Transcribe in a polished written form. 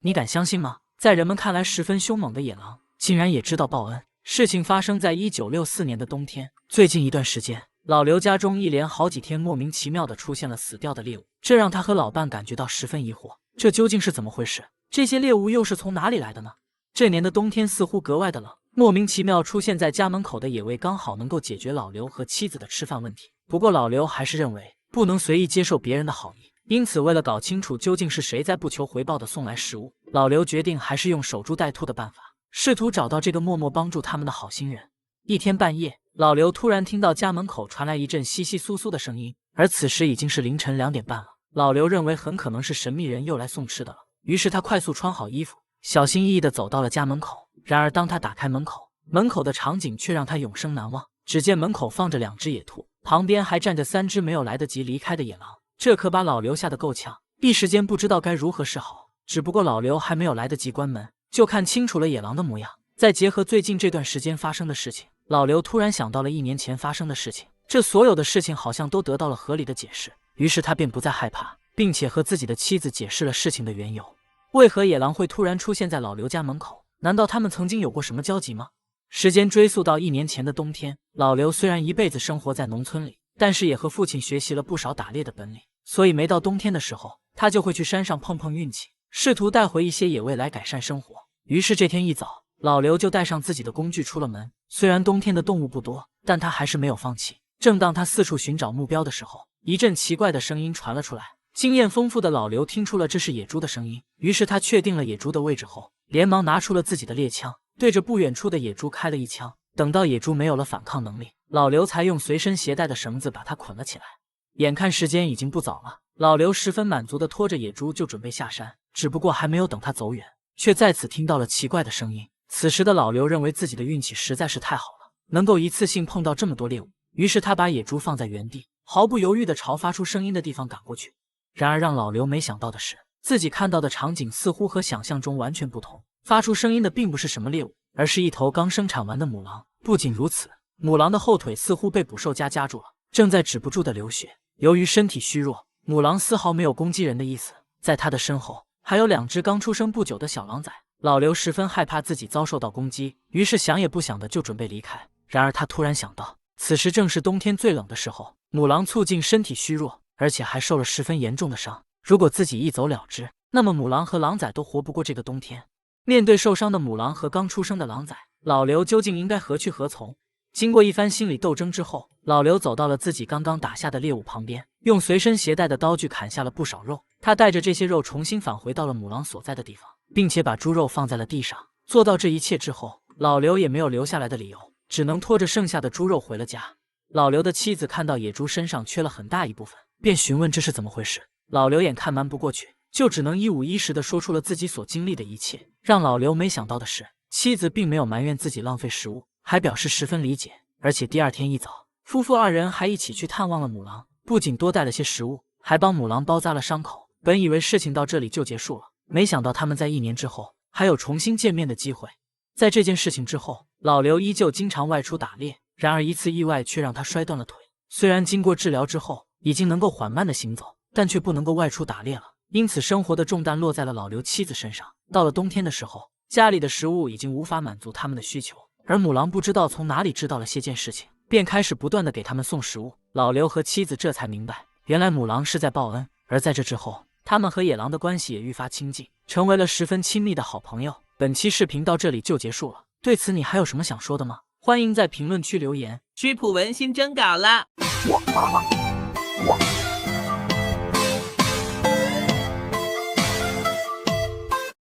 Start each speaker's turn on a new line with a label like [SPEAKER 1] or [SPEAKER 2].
[SPEAKER 1] 你敢相信吗？在人们看来十分凶猛的野狼，竟然也知道报恩。事情发生在1964年的冬天。最近一段时间，老刘家中一连好几天莫名其妙的出现了死掉的猎物，这让他和老伴感觉到十分疑惑，这究竟是怎么回事？这些猎物又是从哪里来的呢？这年的冬天似乎格外的冷，莫名其妙出现在家门口的野味刚好能够解决老刘和妻子的吃饭问题。不过老刘还是认为不能随意接受别人的好意，因此为了搞清楚究竟是谁在不求回报的送来食物，老刘决定还是用守株待兔的办法，试图找到这个默默帮助他们的好心人。一天半夜，老刘突然听到家门口传来一阵窸窸窣窣的声音，而此时已经是凌晨2点半了。老刘认为很可能是神秘人又来送吃的了，于是他快速穿好衣服，小心翼翼地走到了家门口。然而当他打开门口的场景却让他永生难忘。只见门口放着2只野兔，旁边还站着3只没有来得及离开的野狼，这可把老刘吓得够呛，一时间不知道该如何是好。只不过老刘还没有来得及关门，就看清楚了野狼的模样。再结合最近这段时间发生的事情，老刘突然想到了1年前发生的事情，这所有的事情好像都得到了合理的解释。于是他便不再害怕，并且和自己的妻子解释了事情的缘由。为何野狼会突然出现在老刘家门口？难道他们曾经有过什么交集吗？时间追溯到1年前的冬天，老刘虽然一辈子生活在农村里，但是也和父亲学习了不少打猎的本领，所以每到冬天的时候，他就会去山上碰碰运气，试图带回一些野味来改善生活。于是这天一早，老刘就带上自己的工具出了门。虽然冬天的动物不多，但他还是没有放弃。正当他四处寻找目标的时候，一阵奇怪的声音传了出来。经验丰富的老刘听出了这是野猪的声音，于是他确定了野猪的位置后，连忙拿出了自己的猎枪，对着不远处的野猪开了一枪。等到野猪没有了反抗能力，老刘才用随身携带的绳子把它捆了起来。眼看时间已经不早了，老刘十分满足地拖着野猪就准备下山。只不过还没有等他走远，却再次听到了奇怪的声音。此时的老刘认为自己的运气实在是太好了，能够一次性碰到这么多猎物，于是他把野猪放在原地，毫不犹豫地朝发出声音的地方赶过去。然而让老刘没想到的是，自己看到的场景似乎和想象中完全不同。发出声音的并不是什么猎物，而是一头刚生产完的母狼。不仅如此，母狼的后腿似乎被捕兽夹夹住了，正在止不住的流血。由于身体虚弱，母狼丝毫没有攻击人的意思。在它的身后还有2只刚出生不久的小狼崽。老刘十分害怕自己遭受到攻击，于是想也不想的就准备离开。然而他突然想到，此时正是冬天最冷的时候，母狼促进身体虚弱，而且还受了十分严重的伤。如果自己一走了之，那么母狼和狼崽都活不过这个冬天。面对受伤的母狼和刚出生的狼崽，老刘究竟应该何去何从？经过一番心理斗争之后，老刘走到了自己刚刚打下的猎物旁边，用随身携带的刀具砍下了不少肉。他带着这些肉重新返回到了母狼所在的地方，并且把猪肉放在了地上。做到这一切之后，老刘也没有留下来的理由，只能拖着剩下的猪肉回了家。老刘的妻子看到野猪身上缺了很大一部分，便询问这是怎么回事。老刘眼看瞒不过去，就只能一五一十地说出了自己所经历的一切。让老刘没想到的是，妻子并没有埋怨自己浪费食物，还表示十分理解。而且第二天一早，夫妇2人还一起去探望了母狼，不仅多带了些食物，还帮母狼包扎了伤口。本以为事情到这里就结束了，没想到他们在1年之后还有重新见面的机会。在这件事情之后，老刘依旧经常外出打猎，然而一次意外却让他摔断了腿。虽然经过治疗之后已经能够缓慢的行走，但却不能够外出打猎了，因此生活的重担落在了老刘妻子身上。到了冬天的时候，家里的食物已经无法满足他们的需求，而母狼不知道从哪里知道了些件事情，便开始不断的给他们送食物。老刘和妻子这才明白，原来母狼是在报恩。而在这之后，他们和野狼的关系也愈发亲近，成为了十分亲密的好朋友。本期视频到这里就结束了，对此你还有什么想说的吗？欢迎在评论区留言。
[SPEAKER 2] 曲普文新征稿了。